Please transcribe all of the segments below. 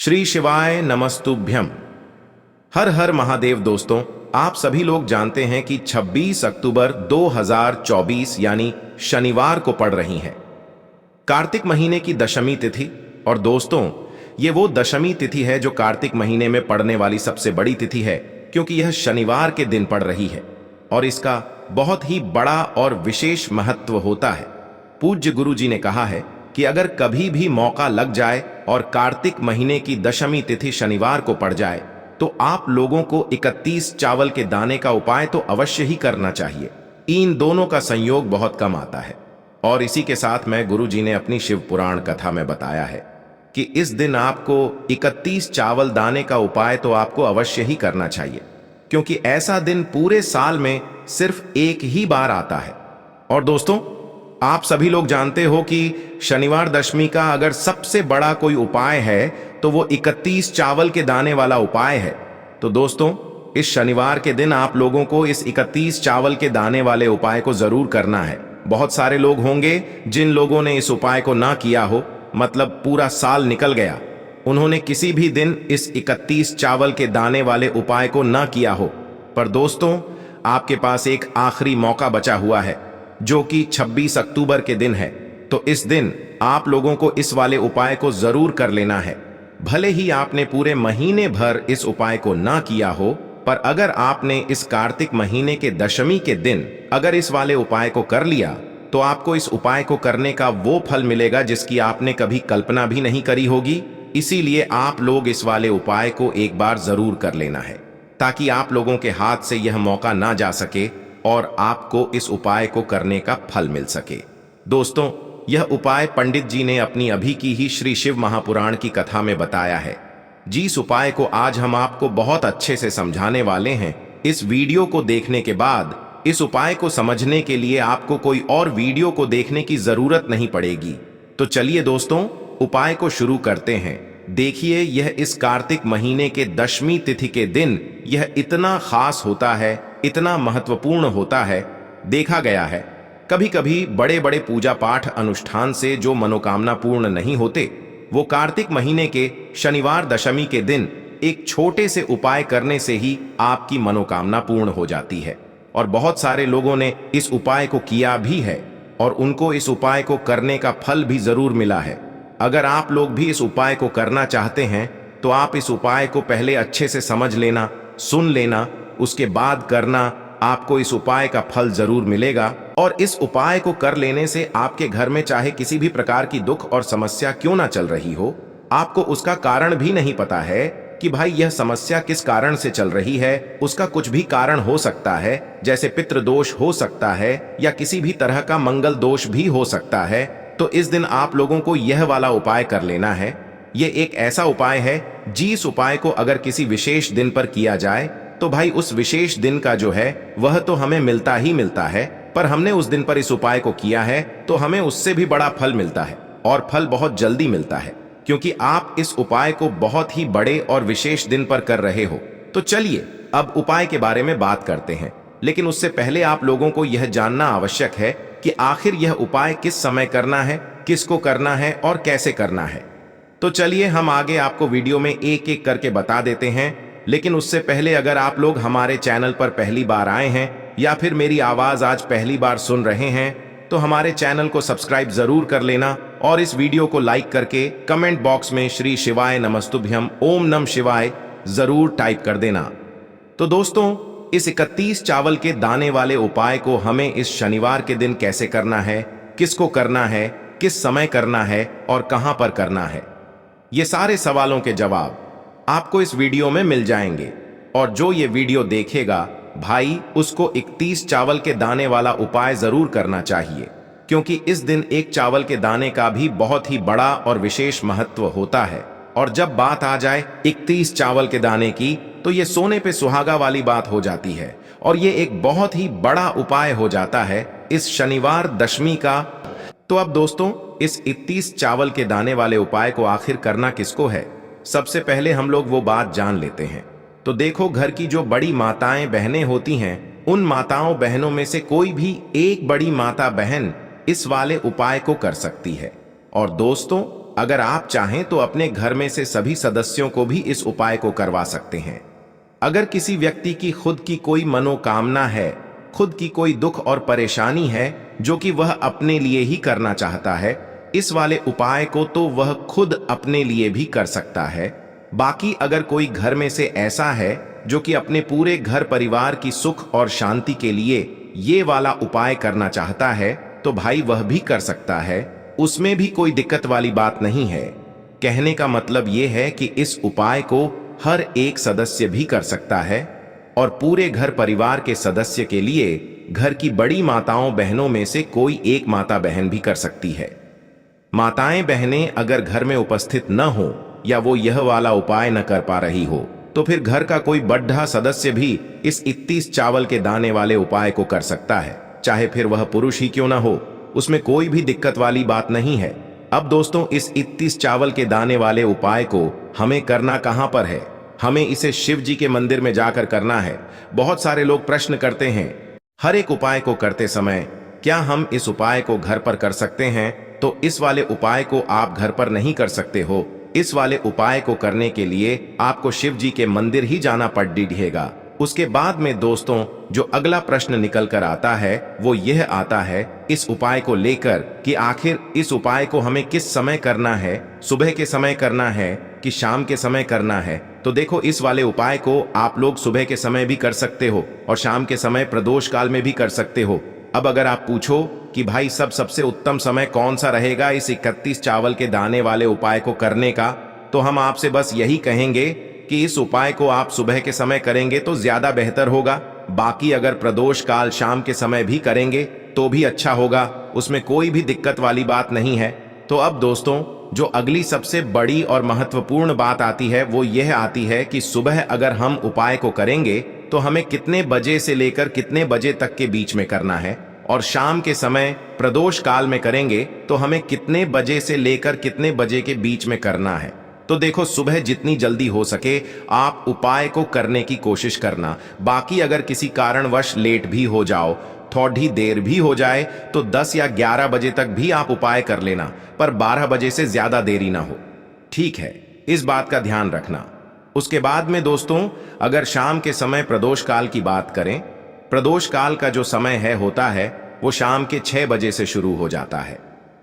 श्री शिवाय नमस्तुभ्यम। हर हर महादेव। दोस्तों, आप सभी लोग जानते हैं कि 26 अक्टूबर 2024 यानी शनिवार को पड़ रही है कार्तिक महीने की दशमी तिथि। और दोस्तों, ये वो दशमी तिथि है जो कार्तिक महीने में पड़ने वाली सबसे बड़ी तिथि है, क्योंकि यह शनिवार के दिन पड़ रही है और इसका बहुत ही बड़ा और विशेष महत्व होता है। पूज्य गुरु जी ने कहा है कि अगर कभी भी मौका लग जाए और कार्तिक महीने की दशमी तिथि शनिवार को पड़ जाए तो आप लोगों को 31 चावल के दाने का उपाय तो अवश्य ही करना चाहिए। इन दोनों का संयोग बहुत कम आता है और इसी के साथ में गुरु जी ने अपनी शिव पुराण कथा में बताया है कि इस दिन आपको 31 चावल दाने का उपाय तो आपको अवश्य ही करना चाहिए, क्योंकि ऐसा दिन पूरे साल में सिर्फ एक ही बार आता है। और दोस्तों, आप सभी लोग जानते हो कि शनिवार दशमी का अगर सबसे बड़ा कोई उपाय है तो वो 31 चावल के दाने वाला उपाय है। तो दोस्तों, इस शनिवार के दिन आप लोगों को इस 31 चावल के दाने वाले उपाय को जरूर करना है। बहुत सारे लोग होंगे जिन लोगों ने इस उपाय को ना किया हो, मतलब पूरा साल निकल गया, उन्होंने किसी भी दिन इस 31 चावल के दाने वाले उपाय को ना किया हो। पर दोस्तों, आपके पास एक आखिरी मौका बचा हुआ है जो कि 26 अक्टूबर के दिन है। तो इस दिन आप लोगों को इस वाले उपाय को जरूर कर लेना है। भले ही आपने पूरे महीने भर इस उपाय को ना किया हो, पर अगर आपने इस कार्तिक महीने के दशमी के दिन अगर इस वाले उपाय को कर लिया तो आपको इस उपाय को करने का वो फल मिलेगा जिसकी आपने कभी कल्पना भी नहीं करी होगी। इसीलिए आप लोग इस वाले उपाय को एक बार जरूर कर लेना है, ताकि आप लोगों के हाथ से यह मौका ना जा सके और आपको इस उपाय को करने का फल मिल सके। दोस्तों, यह उपाय पंडित जी ने अपनी अभी की ही श्री शिव महापुराण की कथा में बताया है। जिस उपाय को आज हम आपको बहुत अच्छे से समझाने वाले हैं, इस वीडियो को देखने के बाद इस उपाय को समझने के लिए आपको कोई और वीडियो को देखने की जरूरत नहीं पड़ेगी। तो चलिए दोस्तों, उपाय को शुरू करते हैं। देखिए, यह इस कार्तिक महीने के दशमी तिथि के दिन यह इतना खास होता है, इतना महत्वपूर्ण होता है। देखा गया है कभी कभी बड़े बड़े पूजा पाठ अनुष्ठान से जो मनोकामना पूर्ण नहीं होते, वो कार्तिक महीने के शनिवार दशमी के दिन एक छोटे से उपाय करने से ही आपकी मनोकामना पूर्ण हो जाती है। और बहुत सारे लोगों ने इस उपाय को किया भी है और उनको इस उपाय को करने का फल भी जरूर मिला है। अगर आप लोग भी इस उपाय को करना चाहते हैं तो आप इस उपाय को पहले अच्छे से समझ लेना, सुन लेना, उसके बाद करना। आपको इस उपाय का फल जरूर मिलेगा। और इस उपाय को कर लेने से आपके घर में चाहे किसी भी प्रकार की दुख और समस्या क्यों ना चल रही हो, आपको उसका कारण भी नहीं पता है कि भाई यह समस्या किस कारण से चल रही है, उसका कुछ भी कारण हो सकता है, जैसे पितृदोष हो सकता है या किसी भी तरह का मंगल दोष भी हो सकता है। तो इस दिन आप लोगों को यह वाला उपाय कर लेना है। यह एक ऐसा उपाय है जिस उपाय को अगर किसी विशेष दिन पर किया जाए तो भाई उस विशेष दिन का जो है वह तो हमें मिलता ही मिलता है, पर हमने उस दिन पर इस उपाय को किया है तो हमें उससे भी बड़ा फल मिलता है और फल बहुत जल्दी मिलता है, क्योंकि आप इस उपाय को बहुत ही बड़े और विशेष दिन पर कर रहे हो। तो चलिए अब उपाय के बारे में बात करते हैं, लेकिन उससे पहले आप लोगों को यह जानना आवश्यक है कि आखिर यह उपाय किस समय करना है, किसको करना है और कैसे करना है। तो चलिए हम आगे आपको वीडियो में एक एक करके बता देते हैं। लेकिन उससे पहले अगर आप लोग हमारे चैनल पर पहली बार आए हैं या फिर मेरी आवाज आज पहली बार सुन रहे हैं तो हमारे चैनल को सब्सक्राइब जरूर कर लेना और इस वीडियो को लाइक करके कमेंट बॉक्स में श्री शिवाय नमस्तुभ्यम ओम नम शिवाय जरूर टाइप कर देना। तो दोस्तों, इस 31 चावल के दाने वाले उपाय को हमें इस शनिवार के दिन कैसे करना है, किसको करना है, किस समय करना है और कहां पर करना है, ये सारे सवालों के जवाब आपको इस वीडियो में मिल जाएंगे। और जो ये वीडियो देखेगा भाई, उसको 31 चावल के दाने वाला उपाय जरूर करना चाहिए, क्योंकि इस दिन एक चावल के दाने का भी बहुत ही बड़ा और विशेष महत्व होता है। और जब बात आ जाए 31 चावल के दाने की तो ये सोने पे सुहागा वाली बात हो जाती है और ये एक बहुत ही बड़ा उपाय हो जाता है इस शनिवार दशमी का। तो अब दोस्तों, इस 31 चावल के दाने वाले उपाय को आखिर करना किसको है, सबसे पहले हम लोग वो बात जान लेते हैं। तो देखो, घर की जो बड़ी माताएं बहनें होती हैं, उन माताओं बहनों में से कोई भी एक बड़ी माता बहन इस वाले उपाय को कर सकती है। और दोस्तों, अगर आप चाहें तो अपने घर में से सभी सदस्यों को भी इस उपाय को करवा सकते हैं। अगर किसी व्यक्ति की खुद की कोई मनोकामना है, खुद की कोई दुख और परेशानी है जो कि वह अपने लिए ही करना चाहता है, इस वाले उपाय को तो वह खुद अपने लिए भी कर सकता है। बाकी अगर कोई घर में से ऐसा है जो कि अपने पूरे घर परिवार की सुख और शांति के लिए ये वाला उपाय करना चाहता है, तो भाई वह भी कर सकता है, उसमें भी कोई दिक्कत वाली बात नहीं है। कहने का मतलब ये है कि इस उपाय को हर एक सदस्य भी कर सकता है और पूरे घर परिवार के सदस्य के लिए घर की बड़ी माताओं बहनों में से कोई एक माता बहन भी कर सकती है। माताएं बहनें अगर घर में उपस्थित न हो या वो यह वाला उपाय न कर पा रही हो, तो फिर घर का कोई बड़ा सदस्य भी इस 31 चावल के दाने वाले उपाय को कर सकता है, चाहे फिर वह पुरुष ही क्यों ना हो, उसमें कोई भी दिक्कत वाली बात नहीं है। अब दोस्तों, इस 31 चावल के दाने वाले उपाय को हमें करना कहां पर है? हमें इसे शिव जी के मंदिर में जाकर करना है। बहुत सारे लोग प्रश्न करते हैं, हर एक उपाय को करते समय क्या हम इस उपाय को घर पर कर सकते हैं? तो इस वाले उपाय को आप घर पर नहीं कर सकते हो। इस वाले उपाय को करने के लिए आपको शिव जी के मंदिर ही जाना पड़ेगा। उसके बाद में दोस्तों, जो अगला प्रश्न निकल कर आता है वो यह आता है इस उपाय को लेकर कि आखिर इस उपाय को हमें किस समय करना है, सुबह के समय करना है कि शाम के समय करना है? तो देखो, इस वाले उपाय को आप लोग सुबह के समय भी कर सकते हो और शाम के समय प्रदोष काल में भी कर सकते हो। अब अगर आप पूछो कि भाई सबसे उत्तम समय कौन सा रहेगा इस 31 चावल के दाने वाले उपाय को करने का, तो हम आपसे बस यही कहेंगे कि इस उपाय को आप सुबह के समय करेंगे तो ज्यादा बेहतर होगा। बाकी अगर प्रदोष काल शाम के समय भी करेंगे तो भी अच्छा होगा, उसमें कोई भी दिक्कत वाली बात नहीं है। तो अब दोस्तों, जो अगली सबसे बड़ी और महत्वपूर्ण बात आती है वो यह आती है कि सुबह अगर हम उपाय को करेंगे तो हमें कितने बजे से लेकर कितने बजे तक के बीच में करना है, और शाम के समय प्रदोष काल में करेंगे तो हमें कितने बजे से लेकर कितने बजे के बीच में करना है। तो देखो, सुबह जितनी जल्दी हो सके आप उपाय को करने की कोशिश करना। बाकी अगर किसी कारणवश लेट भी हो जाओ, थोड़ी देर भी हो जाए, तो 10 या 11 बजे तक भी आप उपाय कर लेना, पर 12 बजे से ज्यादा देरी ना हो, ठीक है? इस बात का ध्यान रखना। उसके बाद में दोस्तों, अगर शाम के समय प्रदोष काल की बात करें, प्रदोष काल का जो समय होता है वो शाम के 6 बजे से शुरू हो जाता है।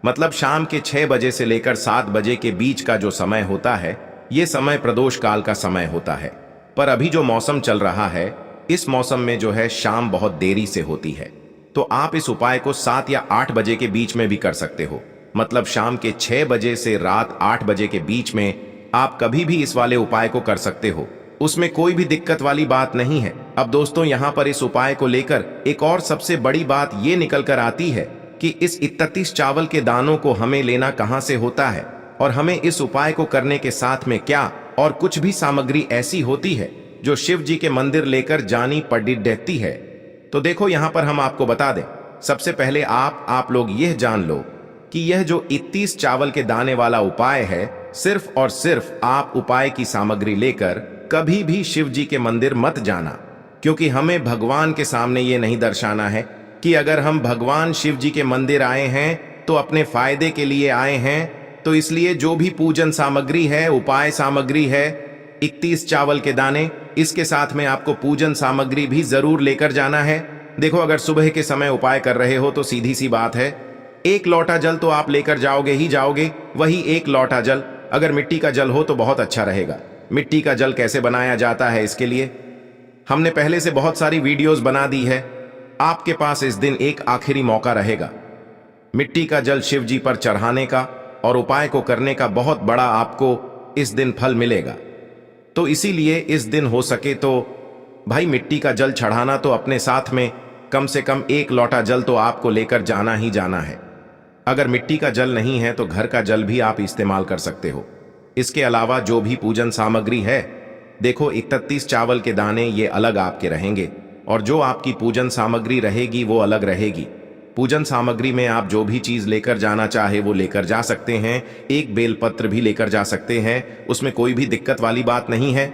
मतलब शाम के 6 बजे से लेकर 7 बजे के बीच का जो समय होता है, ये समय प्रदोष काल का समय होता है। पर अभी जो मौसम चल रहा है, इस मौसम में जो है शाम बहुत देरी से होती है, तो आप इस उपाय को 7 या 8 बजे के बीच में भी कर सकते हो। मतलब शाम के 6 बजे से रात 8 बजे के बीच में आप कभी भी इस वाले उपाय को कर सकते हो, उसमें कोई भी दिक्कत वाली बात नहीं है। अब दोस्तों, यहाँ पर इस उपाय को लेकर एक और सबसे बड़ी बात ये निकल कर आती है कि इस 31 चावल के दानों को हमें लेना कहां से होता है, और हमें इस उपाय को करने के साथ में क्या और कुछ भी सामग्री ऐसी होती है जो शिव जी के मंदिर लेकर जानी पड़ती है। तो देखो, यहां पर हम आपको बता दें, सबसे पहले आप लोग यह जान लो कि यह जो 31 चावल के दाने वाला उपाय है, सिर्फ और सिर्फ आप उपाय की सामग्री लेकर कभी भी शिव जी के मंदिर मत जाना, क्योंकि हमें भगवान के सामने ये नहीं दर्शाना है कि अगर हम भगवान शिव जी के मंदिर आए हैं तो अपने फायदे के लिए आए हैं। तो इसलिए जो भी पूजन सामग्री है, उपाय सामग्री है, 31 चावल के दाने, इसके साथ में आपको पूजन सामग्री भी जरूर लेकर जाना है। देखो, अगर सुबह के समय उपाय कर रहे हो तो सीधी सी बात है, 1 लोटा जल तो आप लेकर जाओगे ही जाओगे। वही 1 लोटा जल अगर मिट्टी का जल हो तो बहुत अच्छा रहेगा। मिट्टी का जल कैसे बनाया जाता है, इसके लिए हमने पहले से बहुत सारी वीडियोस बना दी है। आपके पास इस दिन एक आखिरी मौका रहेगा मिट्टी का जल शिव जी पर चढ़ाने का, और उपाय को करने का बहुत बड़ा आपको इस दिन फल मिलेगा। तो इसीलिए इस दिन हो सके तो भाई मिट्टी का जल चढ़ाना तो अपने साथ में कम से कम 1 लोटा जल तो आपको लेकर जाना ही जाना है। अगर मिट्टी का जल नहीं है तो घर का जल भी आप इस्तेमाल कर सकते हो। इसके अलावा जो भी पूजन सामग्री है, देखो 31 चावल के दाने ये अलग आपके रहेंगे, और जो आपकी पूजन सामग्री रहेगी वो अलग रहेगी। पूजन सामग्री में आप जो भी चीज लेकर जाना चाहे वो लेकर जा सकते हैं। एक बेलपत्र भी लेकर जा सकते हैं, उसमें कोई भी दिक्कत वाली बात नहीं है।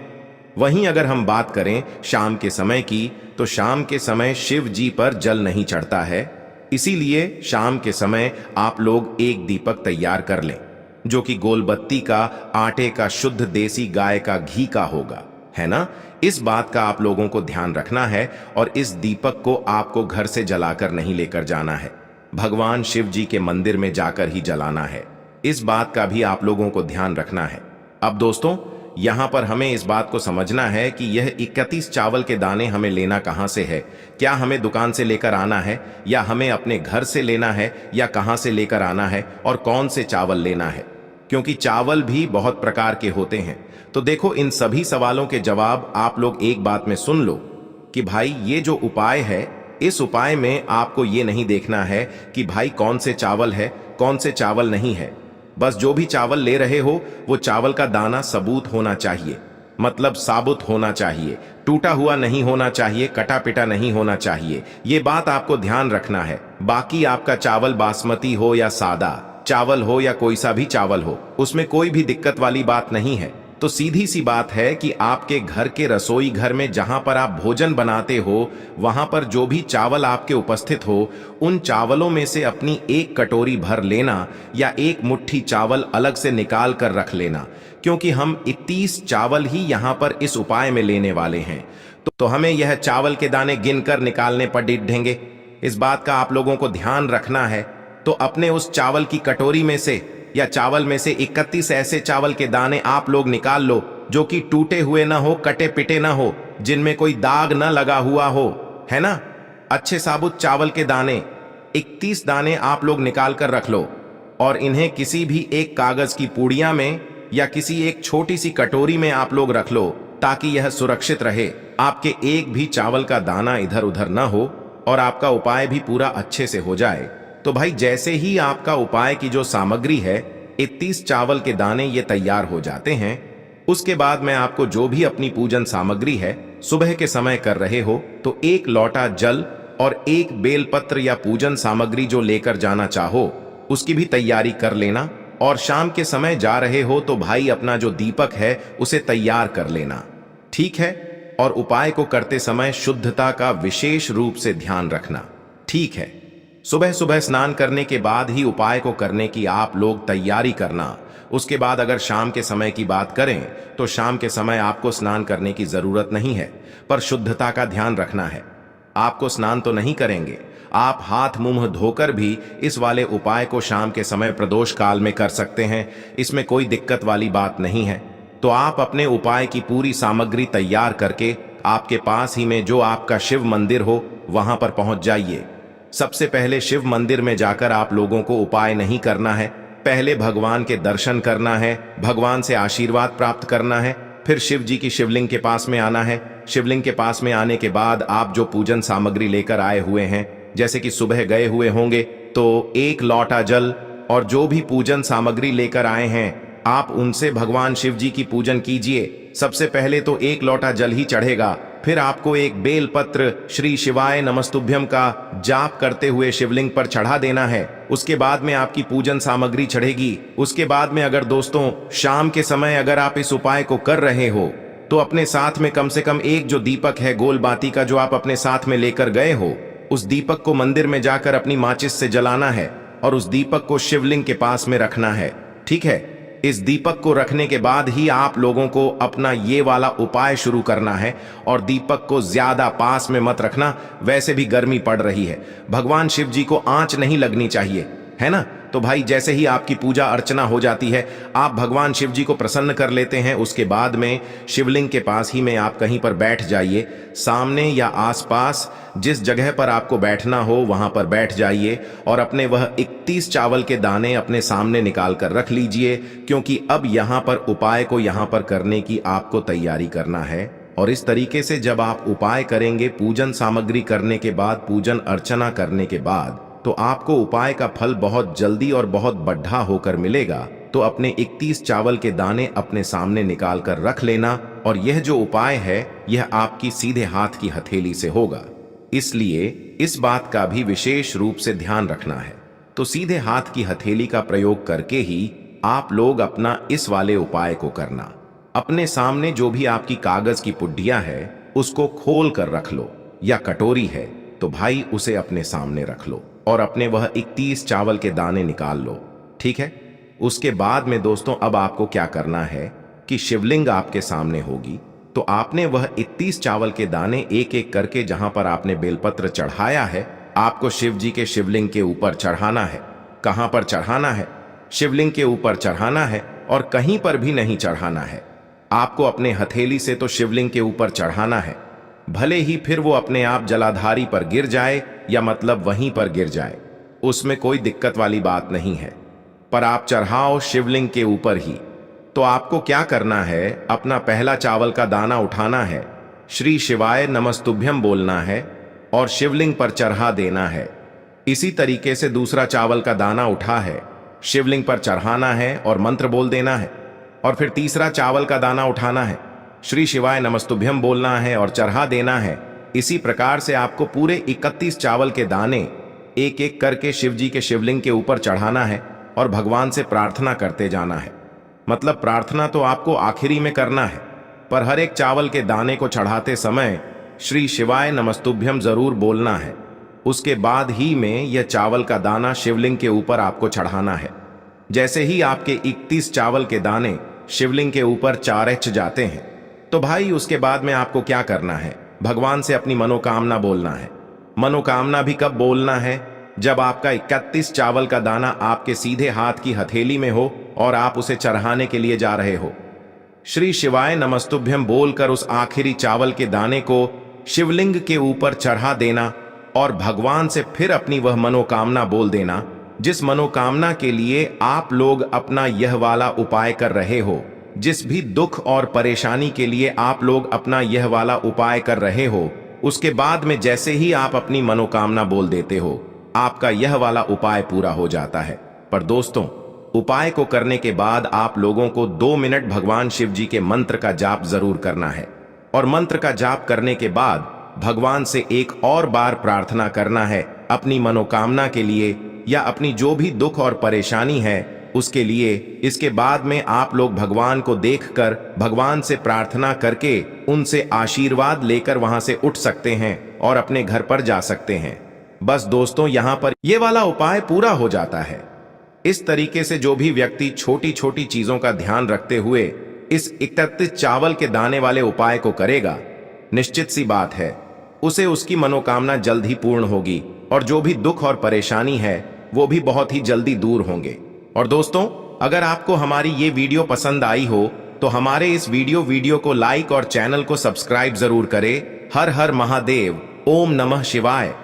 वहीं अगर हम बात करें शाम के समय की, तो शाम के समय शिव जी पर जल नहीं चढ़ता है, इसीलिए शाम के समय आप लोग एक दीपक तैयार कर लें। जो कि गोलबत्ती का, आटे का, शुद्ध देसी गाय का घी का होगा, है ना। इस बात का आप लोगों को ध्यान रखना है और इस दीपक को आपको घर से जलाकर नहीं लेकर जाना है, भगवान शिव जी के मंदिर में जाकर ही जलाना है। इस बात का भी आप लोगों को ध्यान रखना है। अब दोस्तों, यहां पर हमें इस बात को समझना है कि यह 31 चावल के दाने हमें लेना कहां से है। क्या हमें दुकान से लेकर आना है, या हमें अपने घर से लेना है, या कहां से लेकर आना है, और कौन से चावल लेना है, क्योंकि चावल भी बहुत प्रकार के होते हैं। तो देखो, इन सभी सवालों के जवाब आप लोग एक बात में सुन लो कि भाई ये जो उपाय है, इस उपाय में आपको ये नहीं देखना है कि भाई कौन से चावल है, कौन से चावल नहीं है। बस जो भी चावल ले रहे हो वो चावल का दाना सबूत होना चाहिए, मतलब साबुत होना चाहिए, टूटा हुआ नहीं होना चाहिए, कटा पिटा नहीं होना चाहिए। ये बात आपको ध्यान रखना है। बाकी आपका चावल बासमती हो या सादा चावल हो या कोई सा भी चावल हो, उसमें कोई भी दिक्कत वाली बात नहीं है। तो सीधी सी बात है कि आपके घर के रसोई घर में जहां पर आप भोजन बनाते हो, वहां पर जो भी चावल आपके उपस्थित हो, उन चावलों में से अपनी एक कटोरी भर लेना या एक मुट्ठी चावल अलग से निकाल कर रख लेना, क्योंकि हम 31 चावल ही यहां पर इस उपाय में लेने वाले हैं। तो हमें यह चावल के दाने गिनकर निकालने पर डिढेंगे। इस बात का आप लोगों को ध्यान रखना है। तो अपने उस चावल की कटोरी में से या चावल में से 31 ऐसे चावल के दाने आप लोग निकाल लो जो कि टूटे हुए ना हो, कटे पिटे ना हो, जिनमें कोई दाग ना लगा हुआ हो, है ना। अच्छे साबुत चावल के दाने 31 दाने आप लोग निकाल कर रख लो और इन्हें किसी भी एक कागज की पुड़िया में या किसी एक छोटी सी कटोरी में आप लोग रख लो, ताकि यह सुरक्षित रहे, आपके एक भी चावल का दाना इधर उधर ना हो और आपका उपाय भी पूरा अच्छे से हो जाए। तो भाई, जैसे ही आपका उपाय की जो सामग्री है, 31 चावल के दाने ये तैयार हो जाते हैं, उसके बाद मैं आपको जो भी अपनी पूजन सामग्री है सुबह के समय कर रहे हो, तो 1 लोटा जल और 1 बेलपत्र या पूजन सामग्री जो लेकर जाना चाहो उसकी भी तैयारी कर लेना। और शाम के समय जा रहे हो तो भाई अपना जो दीपक है उसे तैयार कर लेना, ठीक है। और उपाय को करते समय शुद्धता का विशेष रूप से ध्यान रखना, ठीक है। सुबह सुबह स्नान करने के बाद ही उपाय को करने की आप लोग तैयारी करना। उसके बाद अगर शाम के समय की बात करें तो शाम के समय आपको स्नान करने की जरूरत नहीं है, पर शुद्धता का ध्यान रखना है। आपको स्नान तो नहीं करेंगे, आप हाथ मुंह धोकर भी इस वाले उपाय को शाम के समय प्रदोष काल में कर सकते हैं, इसमें कोई दिक्कत वाली बात नहीं है। तो आप अपने उपाय की पूरी सामग्री तैयार करके आपके पास ही में जो आपका शिव मंदिर हो वहां पर पहुंच जाइए। सबसे पहले शिव मंदिर में जाकर आप लोगों को उपाय नहीं करना है, पहले भगवान के दर्शन करना है, भगवान से आशीर्वाद प्राप्त करना है, फिर शिव जी की शिवलिंग के पास में आना है। शिवलिंग के पास में आने के बाद आप जो पूजन सामग्री लेकर आए हुए हैं, जैसे कि सुबह गए हुए होंगे तो 1 लोटा जल और जो भी पूजन सामग्री लेकर आए हैं आप उनसे भगवान शिव जी की पूजन कीजिए। सबसे पहले तो 1 लोटा जल ही चढ़ेगा, फिर आपको 1 बेलपत्र श्री शिवाय नमस्तुभ्यम का जाप करते हुए शिवलिंग पर चढ़ा देना है। उसके बाद में आपकी पूजन सामग्री चढ़ेगी। उसके बाद में अगर दोस्तों शाम के समय अगर आप इस उपाय को कर रहे हो तो अपने साथ में कम से कम एक जो दीपक है गोल बाती का जो आप अपने साथ में लेकर गए हो, उस दीपक को मंदिर में जाकर अपनी माचिस से जलाना है और उस दीपक को शिवलिंग के पास में रखना है, ठीक है। इस दीपक को रखने के बाद ही आप लोगों को अपना ये वाला उपाय शुरू करना है और दीपक को ज्यादा पास में मत रखना, वैसे भी गर्मी पड़ रही है, भगवान शिव जी को आंच नहीं लगनी चाहिए, है ना। तो भाई जैसे ही आपकी पूजा अर्चना हो जाती है, आप भगवान शिव जी को प्रसन्न कर लेते हैं, उसके बाद में शिवलिंग के पास ही में आप कहीं पर बैठ जाइए। सामने या आसपास जिस जगह पर आपको बैठना हो वहां पर बैठ जाइए और अपने वह 31 चावल के दाने अपने सामने निकाल कर रख लीजिए, क्योंकि अब यहां पर उपाय को यहां पर करने की आपको तैयारी करना है। और इस तरीके से जब आप उपाय करेंगे, पूजन सामग्री करने के बाद, पूजन अर्चना करने के बाद, तो आपको उपाय का फल बहुत जल्दी और बहुत बढ़ा होकर मिलेगा। तो अपने 31 चावल के दाने अपने सामने निकाल कर रख लेना और यह जो उपाय है यह आपकी सीधे हाथ की हथेली से होगा, इसलिए इस बात का भी विशेष रूप से ध्यान रखना है। तो सीधे हाथ की हथेली का प्रयोग करके ही आप लोग अपना इस वाले उपाय को करना। अपने सामने जो भी आपकी कागज की पुड्डिया है उसको खोल कर रख लो, या कटोरी है तो भाई उसे अपने सामने रख लो और अपने वह 31 चावल के दाने निकाल लो, ठीक है। उसके बाद में दोस्तों अब आपको क्या करना है कि शिवलिंग आपके सामने होगी, तो आपने वह 31 चावल के दाने एक एक करके जहां पर आपने बेलपत्र चढ़ाया है, आपको शिव जी के शिवलिंग के ऊपर चढ़ाना है। कहां पर चढ़ाना है? शिवलिंग के ऊपर चढ़ाना है और कहीं पर भी नहीं चढ़ाना है। आपको अपने हथेली से तो शिवलिंग के ऊपर चढ़ाना है, भले ही फिर वो अपने आप जलाधारी पर गिर जाए या मतलब वहीं पर गिर जाए, उसमें कोई दिक्कत वाली बात नहीं है, पर आप चढ़ाओ शिवलिंग के ऊपर ही। तो आपको क्या करना है, अपना पहला चावल का दाना उठाना है, श्री शिवाय नमस्तुभ्यम बोलना है और शिवलिंग पर चढ़ा देना है। इसी तरीके से दूसरा चावल का दाना उठा है, शिवलिंग पर चढ़ाना है और मंत्र बोल देना है। और फिर तीसरा चावल का दाना उठाना है, श्री शिवाय नमस्तुभ्यम बोलना है और चढ़ा देना है। इसी प्रकार से आपको पूरे 31 चावल के दाने एक एक करके शिव जी के शिवलिंग के ऊपर चढ़ाना है और भगवान से प्रार्थना करते जाना है। मतलब प्रार्थना तो आपको आखिरी में करना है, पर हर एक चावल के दाने को चढ़ाते समय श्री शिवाय नमस्तुभ्यम जरूर बोलना है। उसके बाद ही में यह चावल का दाना शिवलिंग के ऊपर आपको चढ़ाना है। जैसे ही आपके 31 चावल के दाने शिवलिंग के ऊपर चारच जाते हैं, तो भाई उसके बाद में आपको क्या करना है, भगवान से अपनी मनोकामना बोलना है। मनोकामना भी कब बोलना है? जब आपका 31 चावल का दाना आपके सीधे हाथ की हथेली में हो और आप उसे चढ़ाने के लिए जा रहे हो। श्री शिवाय नमस्तुभ्यम बोलकर उस आखिरी चावल के दाने को शिवलिंग के ऊपर चढ़ा देना और भगवान से फिर अपनी वह मनोकामना बोल देना, जिस मनोकामना के लिए आप लोग अपना यह वाला उपाय कर रहे हो, जिस भी दुख और परेशानी के लिए आप लोग अपना यह वाला उपाय कर रहे हो। उसके बाद में जैसे ही आप अपनी मनोकामना बोल देते हो, आपका यह वाला उपाय पूरा हो जाता है। पर दोस्तों, उपाय को करने के बाद आप लोगों को 2 मिनट भगवान शिव जी के मंत्र का जाप जरूर करना है और मंत्र का जाप करने के बाद भगवान से एक और बार प्रार्थना करना है अपनी मनोकामना के लिए या अपनी जो भी दुख और परेशानी है उसके लिए। इसके बाद में आप लोग भगवान को देखकर भगवान से प्रार्थना करके उनसे आशीर्वाद लेकर वहां से उठ सकते हैं और अपने घर पर जा सकते हैं। बस दोस्तों, यहां पर यह वाला उपाय पूरा हो जाता है। इस तरीके से जो भी व्यक्ति छोटी छोटी चीजों का ध्यान रखते हुए इस 31 चावल के दाने वाले उपाय को करेगा, निश्चित सी बात है उसे उसकी मनोकामना जल्द ही पूर्ण होगी और जो भी दुख और परेशानी है वो भी बहुत ही जल्दी दूर होंगे। और दोस्तों, अगर आपको हमारी ये वीडियो पसंद आई हो तो हमारे इस वीडियो को लाइक और चैनल को सब्सक्राइब जरूर करें। हर हर महादेव, ओम नमः शिवाय।